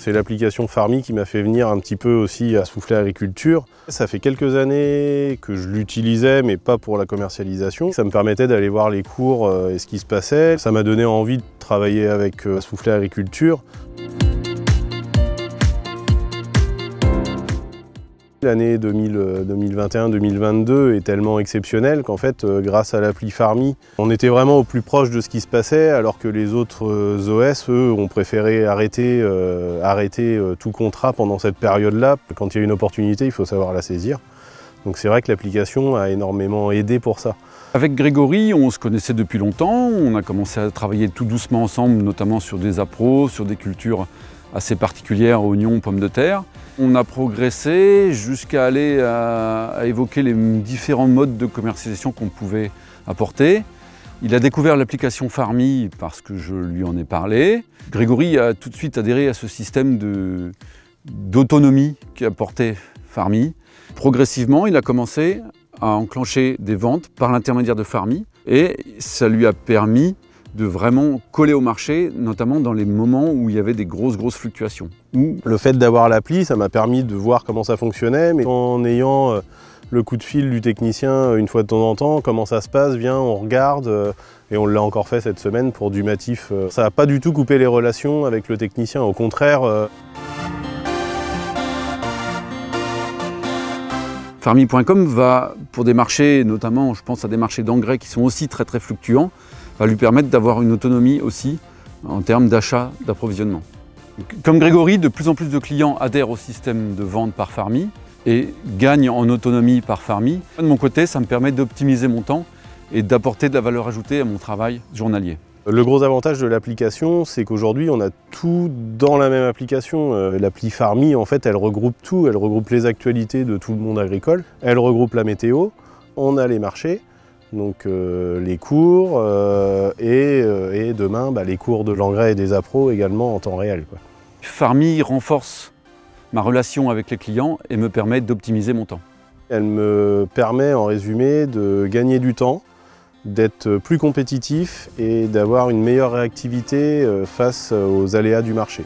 C'est l'application Farmy qui m'a fait venir un petit peu aussi à Soufflet Agriculture. Ça fait quelques années que je l'utilisais, mais pas pour la commercialisation. Ça me permettait d'aller voir les cours et ce qui se passait. Ça m'a donné envie de travailler avec Soufflet Agriculture. L'année 2021-2022 est tellement exceptionnelle qu'en fait, grâce à l'appli Farmy, on était vraiment au plus proche de ce qui se passait, alors que les autres OS, eux, ont préféré arrêter tout contrat pendant cette période-là. Quand il y a une opportunité, il faut savoir la saisir. Donc c'est vrai que l'application a énormément aidé pour ça. Avec Grégory, on se connaissait depuis longtemps. On a commencé à travailler tout doucement ensemble, notamment sur des appros, sur des cultures assez particulières, oignons, pommes de terre. On a progressé jusqu'à aller à évoquer les différents modes de commercialisation qu'on pouvait apporter. Il a découvert l'application Farmy parce que je lui en ai parlé. Grégory a tout de suite adhéré à ce système d'autonomie qu'apportait Farmy. Progressivement, il a commencé à enclencher des ventes par l'intermédiaire de Farmy et ça lui a permis de vraiment coller au marché, notamment dans les moments où il y avait des grosses fluctuations. Le fait d'avoir l'appli, ça m'a permis de voir comment ça fonctionnait, mais en ayant le coup de fil du technicien une fois de temps en temps, comment ça se passe, viens, on regarde, et on l'a encore fait cette semaine pour du Matif. Ça n'a pas du tout coupé les relations avec le technicien, au contraire. Farmy.com va, pour des marchés, notamment je pense à des marchés d'engrais qui sont aussi très fluctuants, va lui permettre d'avoir une autonomie aussi en termes d'achat, d'approvisionnement. Comme Grégory, de plus en plus de clients adhèrent au système de vente par Farmy et gagnent en autonomie par Farmy. De mon côté, ça me permet d'optimiser mon temps et d'apporter de la valeur ajoutée à mon travail journalier. Le gros avantage de l'application, c'est qu'aujourd'hui, on a tout dans la même application. L'appli Farmy, en fait, elle regroupe tout. Elle regroupe les actualités de tout le monde agricole. Elle regroupe la météo. On a les marchés. Donc les cours et demain les cours de l'engrais et des appros également en temps réel, quoi. Farmy renforce ma relation avec les clients et me permet d'optimiser mon temps. Elle me permet en résumé de gagner du temps, d'être plus compétitif et d'avoir une meilleure réactivité face aux aléas du marché.